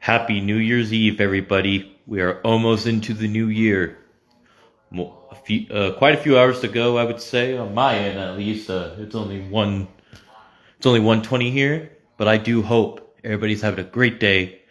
Happy New Year's Eve, everybody. We are almost into the new year. Quite a few hours to go, I would say, on my end at least. It's only 1:20 here, but I do hope everybody's having a great day,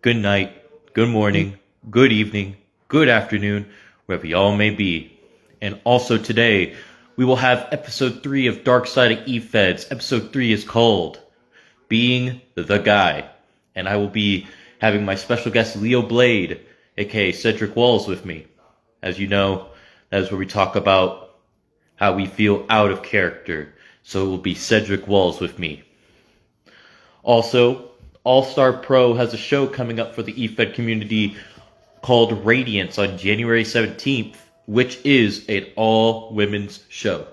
good night, good morning, good evening, good afternoon, wherever y'all may be. And also today, we will have episode 3 of Dark Side of E-Feds. Episode 3 is called Being the Guy. And I will be having my special guest Leo Blade, aka Cedric Walls, with me. As you know, that is where we talk about how we feel out of character. So it will be Cedric Walls with me. Also, All Star Pro has a show coming up for the EFED community called Radiance on January 17th, which is an all-women's show.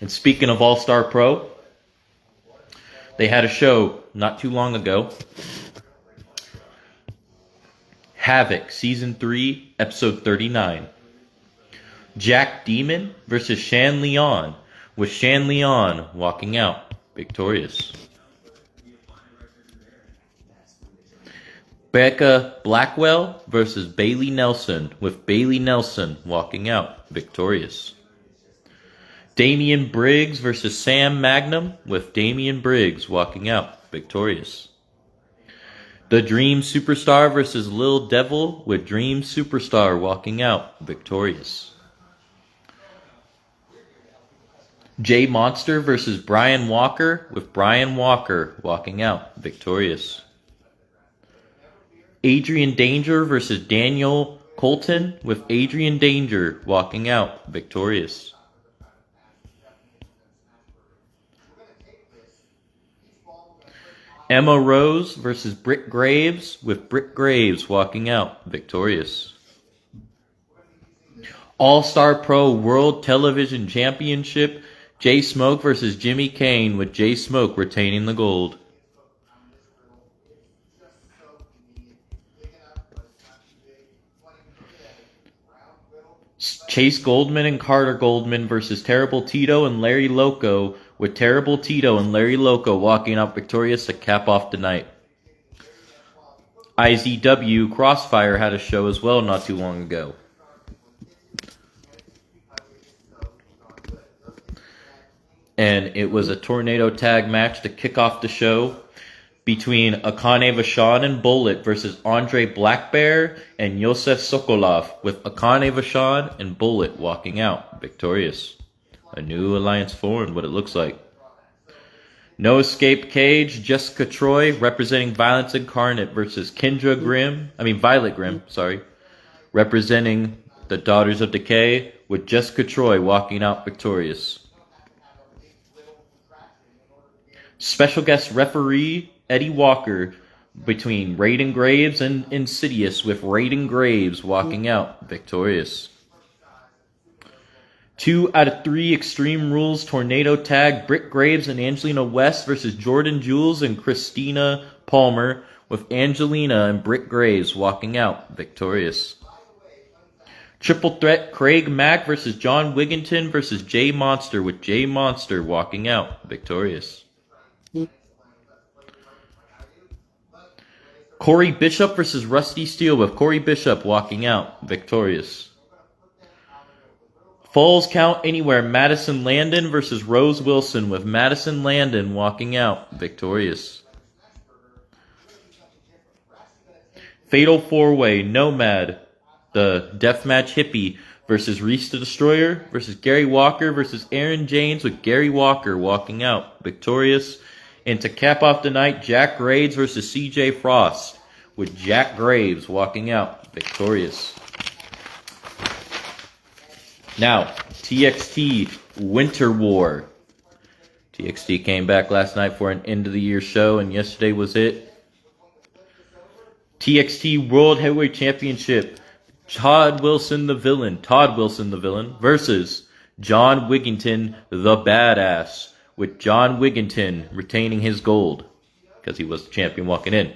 And speaking of All Star Pro, they had a show not too long ago. Havoc, Season 3, Episode 39. Jack Demon versus Shan Leon, with Shan Leon walking out victorious. Becca Blackwell versus Bailey Nelson, with Bailey Nelson walking out victorious. Damian Briggs versus Sam Magnum, with Damian Briggs walking out victorious. The Dream Superstar versus Lil Devil, with Dream Superstar walking out victorious. Jay Monster versus Brian Walker, with Brian Walker walking out victorious. Adrian Danger versus Daniel Colton, with Adrian Danger walking out victorious. Emma Rose versus Britt Graves, with Britt Graves walking out victorious. All-Star Pro World Television Championship, Jay Smoke versus Jimmy Kane, with Jay Smoke retaining the gold. Chase Goldman and Carter Goldman versus Terrible Tito and Larry Loco, with Terrible Tito and Larry Loco walking out victorious to cap off the night. IZW Crossfire had a show as well not too long ago. And it was a tornado tag match to kick off the show between Akane Vachon and Bullet versus Andre Blackbear and Yosef Sokolov, with Akane Vachon and Bullet walking out victorious. A new alliance formed, what it looks like. No Escape Cage, Jessica Troy representing Violence Incarnate versus Violet Grimm, representing the Daughters of Decay, with Jessica Troy walking out victorious. Special guest referee Eddie Walker between Raiden Graves and Insidious, with Raiden Graves walking out victorious. 2 out of 3 Extreme Rules Tornado Tag, Britt Graves and Angelina West versus Jordan Jules and Christina Palmer, with Angelina and Britt Graves walking out victorious. Triple Threat Craig Mack versus John Wigginton versus Jay Monster, with Jay Monster walking out victorious. Corey Bishop versus Rusty Steele, with Corey Bishop walking out victorious. Falls Count Anywhere, Madison Landon versus Rose Wilson, with Madison Landon walking out victorious. Fatal 4-Way, Nomad, the Deathmatch Hippie versus Reese the Destroyer versus Gary Walker versus Aaron James, with Gary Walker walking out victorious. And to cap off the night, Jack Graves versus CJ Frost, with Jack Graves walking out victorious. Now, TXT Winter War. TXT came back last night for an end-of-the-year show, and yesterday was it. TXT World Heavyweight Championship. Todd Wilson the Villain versus John Wigginton the Badass, with John Wigginton retaining his gold because he was the champion walking in.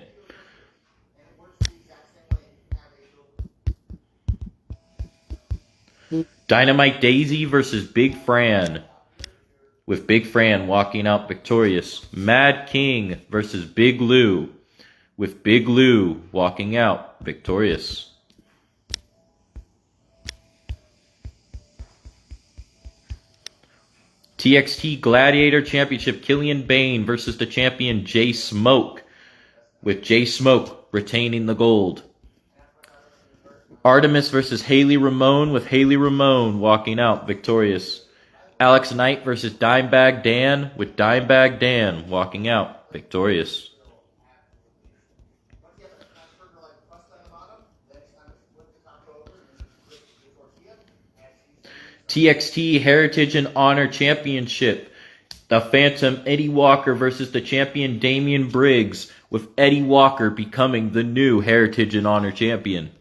Dynamite Daisy versus Big Fran. with Big Fran walking out victorious. Mad King versus Big Lou, with Big Lou walking out victorious. TXT Gladiator Championship, Killian Bane versus the champion Jay Smoke, with Jay Smoke retaining the gold. Artemis versus Haley Ramone, with Haley Ramone walking out victorious. Alex Knight versus Dimebag Dan, with Dimebag Dan walking out victorious. TXT Heritage and Honor Championship, the Phantom Eddie Walker versus the champion Damian Briggs, with Eddie Walker becoming the new Heritage and Honor champion.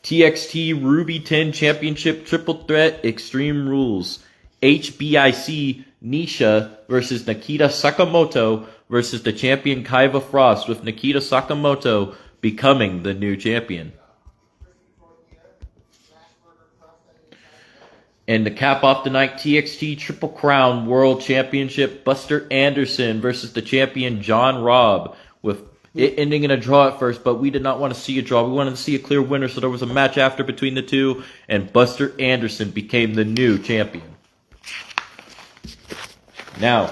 TXT Ruby 10 Championship Triple Threat Extreme Rules, HBIC Nisha versus Nikita Sakamoto versus the champion Kaiva Frost, with Nikita Sakamoto becoming the new champion. And to cap off the night, TXT Triple Crown World Championship, Buster Anderson versus the champion John Robb, with it ending in a draw at first, but we did not want to see a draw. We wanted to see a clear winner, so there was a match after between the two, and Buster Anderson became the new champion. Now,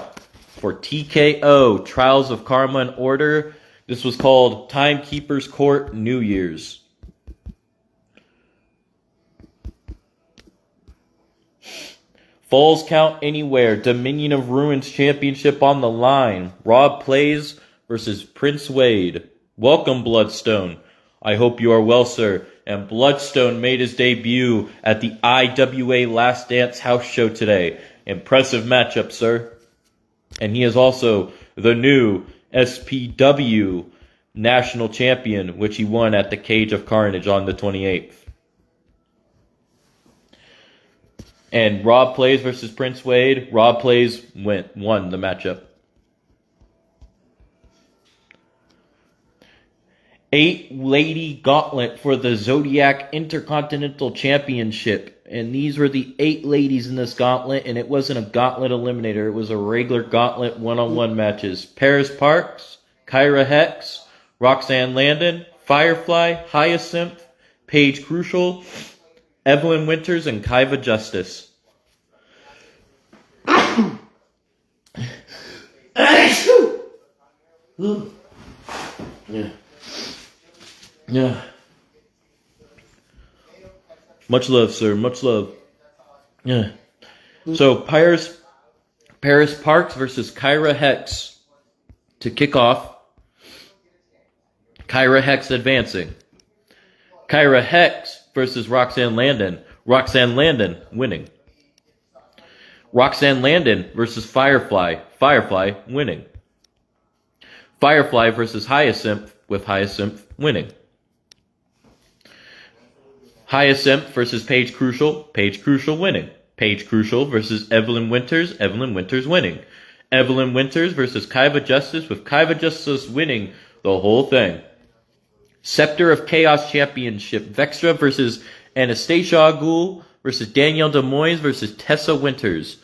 for TKO Trials of Karma and Order, this was called Timekeeper's Court New Year's. Falls Count Anywhere, Dominion of Ruins Championship on the line. Rob Plays versus Prince Wade. Welcome, Bloodstone. I hope you are well, sir. And Bloodstone made his debut at the IWA Last Dance house show today. Impressive matchup, sir. And he is also the new SPW National Champion, which he won at the Cage of Carnage on the 28th. And Rob Plays versus Prince Wade. Rob Plays won the matchup. 8-lady gauntlet for the Zodiac Intercontinental Championship. And these were the 8 ladies in this gauntlet, and it wasn't a gauntlet eliminator. It was a regular gauntlet one-on-one matches. Paris Parks, Kyra Hex, Roxanne Landon, Firefly, Hyacinth, Paige Crucial, Evelyn Winters, and Kaiva Justice. Yeah. Much love, sir. Much love. Yeah. So, Paris Parks versus Kyra Hex to kick off. Kyra Hex advancing. Kyra Hex versus Roxanne Landon. Roxanne Landon winning. Roxanne Landon versus Firefly. Firefly winning. Firefly versus Hyacinth, with Hyacinth winning. Hyacinth versus Paige Crucial. Paige Crucial winning. Paige Crucial versus Evelyn Winters. Evelyn Winters winning. Evelyn Winters versus Kaiva Justice, with Kaiva Justice winning the whole thing. Scepter of Chaos Championship, Vextra versus Anastasia Agul versus Danielle Demoise versus Tessa Winters,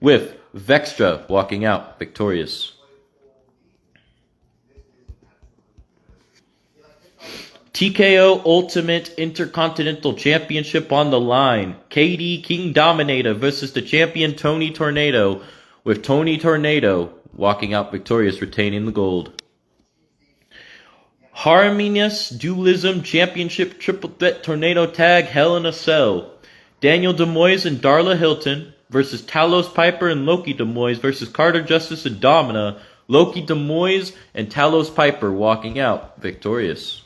with Vextra walking out victorious. TKO Ultimate Intercontinental Championship on the line. KD King Dominator versus the champion Tony Tornado, with Tony Tornado walking out victorious, retaining the gold. Harmonious Dualism Championship Triple Threat Tornado Tag Hell in a Cell. Daniel Demoise and Darla Hilton versus Talos Piper and Loki Demoise versus Carter Justice and Domina. Loki Demoise and Talos Piper walking out victorious.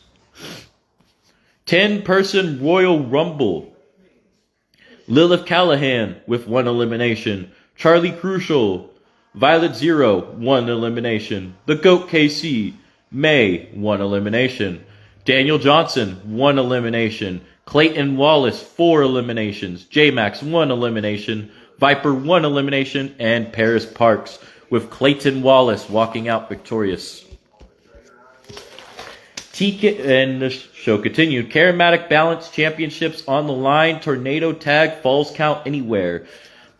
10-person Royal Rumble. Lilith Callahan with 1 elimination. Charlie Crucial. Violet Zero, 1 elimination. The GOAT KC. May, 1 elimination. Daniel Johnson, 1 elimination. Clayton Wallace, 4 eliminations. J-Max, 1 elimination. Viper, 1 elimination. And Paris Parks, with Clayton Wallace walking out victorious. And the show continued. Charismatic Balance Championships on the line. Tornado Tag Falls Count Anywhere.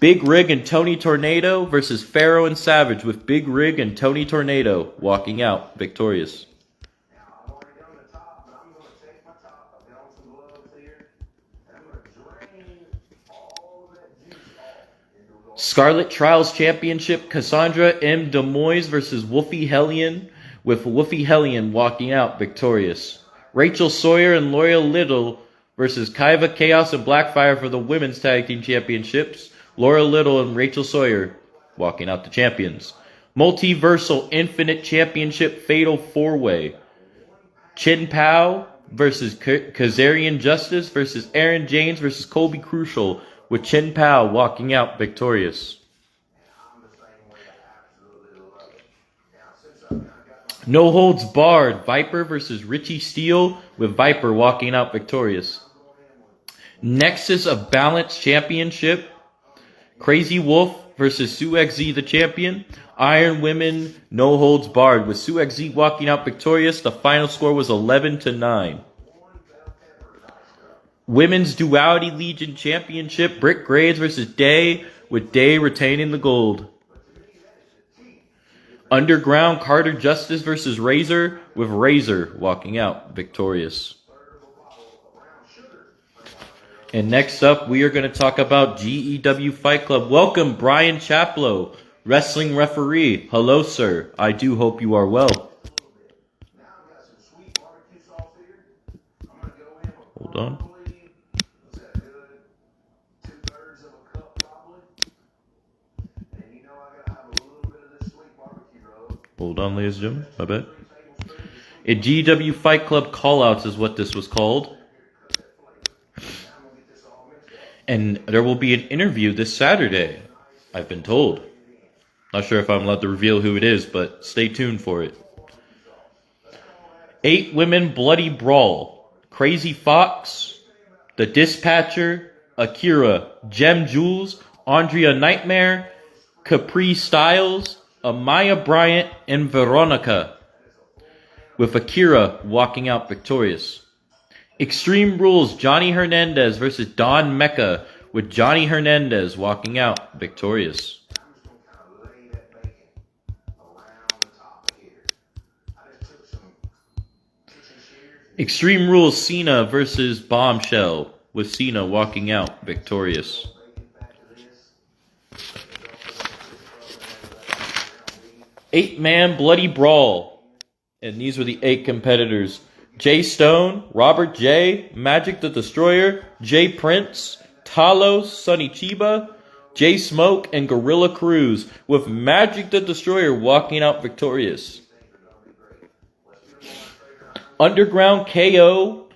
Big Rig and Tony Tornado versus Pharaoh and Savage, with Big Rig and Tony Tornado walking out victorious. Scarlet Trials Championship, Cassandra M. Demoise versus Wolfie Hellion, with Wolfie Hellion walking out victorious. Rachel Sawyer and L'Oreal Little versus Kaiva Chaos and Blackfire for the Women's Tag Team Championships. L'Oreal Little and Rachel Sawyer walking out the champions. Multiversal Infinite Championship Fatal 4-Way. Chin Pao versus Kazarian Justice versus Aaron James versus Colby Crucial, with Chin Pao walking out victorious. No Holds Barred, Viper versus Richie Steele, with Viper walking out victorious. Nexus of Balance Championship, Crazy Wolf versus Sue XZ the champion. Iron Women, No Holds Barred, with Sue XZ walking out victorious. The final score was 11-9. Women's Duality Legion Championship, Brick Grades versus Day, with Day retaining the gold. Underground Carter Justice versus Razor, with Razor walking out victorious. And next up, we are going to talk about GEW Fight Club. Welcome, Brian Chaplow, wrestling referee. Hello, sir. I do hope you are well. Hold on. Hold on, ladies and gentlemen. My bad. A GW Fight Club callouts is what this was called. And there will be an interview this Saturday, I've been told. Not sure if I'm allowed to reveal who it is, but stay tuned for it. 8 Women Bloody Brawl. Crazy Fox, The Dispatcher, Akira, Gem Jules, Andrea Nightmare, Capri Styles, Amaya Bryant, and Veronica, with Akira walking out victorious. Extreme Rules, Johnny Hernandez versus Don Mecca, with Johnny Hernandez walking out victorious. Extreme Rules, Cena versus Bombshell, with Cena walking out victorious. Eight-man Bloody Brawl. And these were the 8 competitors. Jay Stone, Robert J, Magic the Destroyer, Jay Prince, Talos, Sonny Chiba, Jay Smoke, and Gorilla Cruz, with Magic the Destroyer walking out victorious. Underground KO,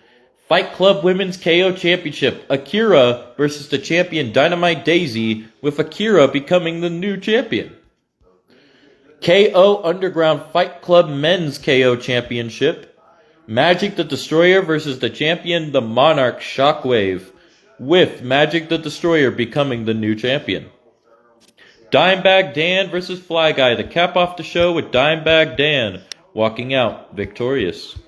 Fight Club Women's KO Championship. Akira versus the champion Dynamite Daisy, with Akira becoming the new champion. KO Underground Fight Club Men's KO Championship. Magic the Destroyer versus the champion, the Monarch Shockwave, with Magic the Destroyer becoming the new champion. Dimebag Dan versus Fly Guy, to cap off the show with Dimebag Dan walking out victorious.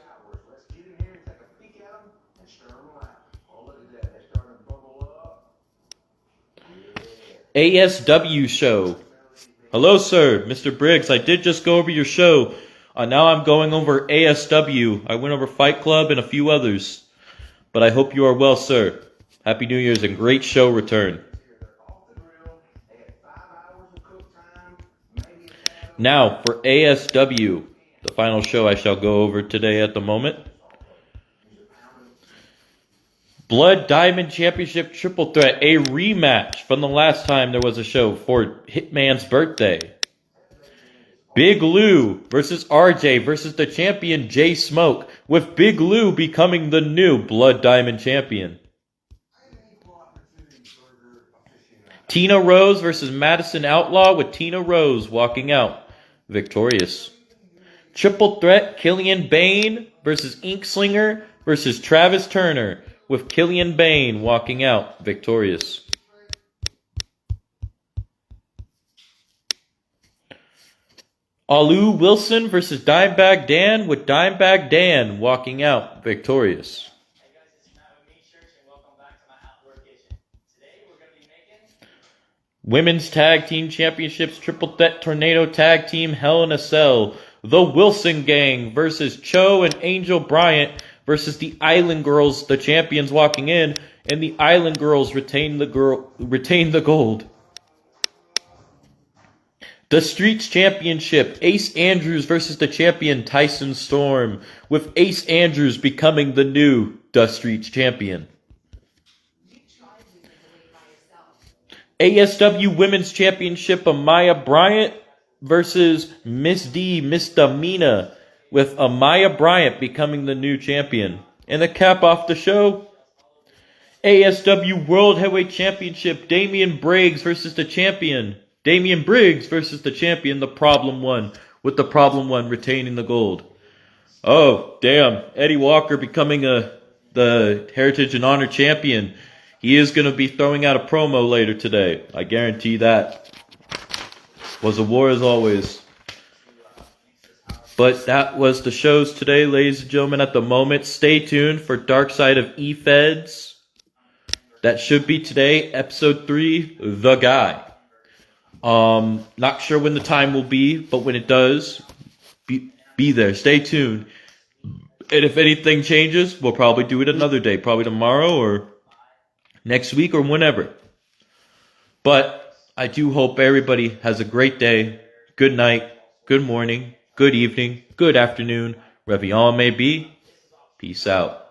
ASW show. Hello, sir. Mr. Briggs, I did just go over your show. Now I'm going over ASW. I went over Fight Club and a few others. But I hope you are well, sir. Happy New Year's and great show return. Now, for ASW, the final show I shall go over today at the moment. Blood Diamond Championship Triple Threat, a rematch from the last time there was a show for Hitman's birthday. Big Lou versus RJ versus the champion Jay Smoke, with Big Lou becoming the new Blood Diamond champion. Tina Rose versus Madison Outlaw, with Tina Rose walking out victorious. Triple Threat Killian Bane versus Ink Slinger versus Travis Turner, with Killian Bane walking out victorious. Alu Wilson versus Dimebag Dan, with Dimebag Dan walking out victorious. Hey guys, it's Matt with Meat Shirts and welcome back to my outdoor kitchen. Today we're going to be making Women's Tag Team Championships Triple Threat Tornado Tag Team Hell in a Cell. The Wilson Gang versus Cho and Angel Bryant versus the Island Girls, the champions walking in, and the Island Girls retain the gold. The Streets Championship, Ace Andrews versus the champion Tyson Storm, with Ace Andrews becoming the new The Streets Champion. ASW Women's Championship, Amaya Bryant versus Miss D, Misdemeanor, with Amaya Bryant becoming the new champion. And to cap off the show, ASW World Heavyweight Championship, Damian Briggs versus the champion. Damian Briggs versus the champion, the Problem One, with the Problem One retaining the gold. Oh, damn. Eddie Walker becoming the Heritage and Honor champion. He is going to be throwing out a promo later today. I guarantee that. Was a war as always. But that was the shows today, ladies and gentlemen. At the moment, stay tuned for Dark Side of E-Feds. That should be today, episode 3, The Guy. Not sure when the time will be, but when it does, be there. Stay tuned. And if anything changes, we'll probably do it another day. Probably tomorrow or next week or whenever. But I do hope everybody has a great day, good night, good morning, good evening, good afternoon, wherever y'all may be. Peace out.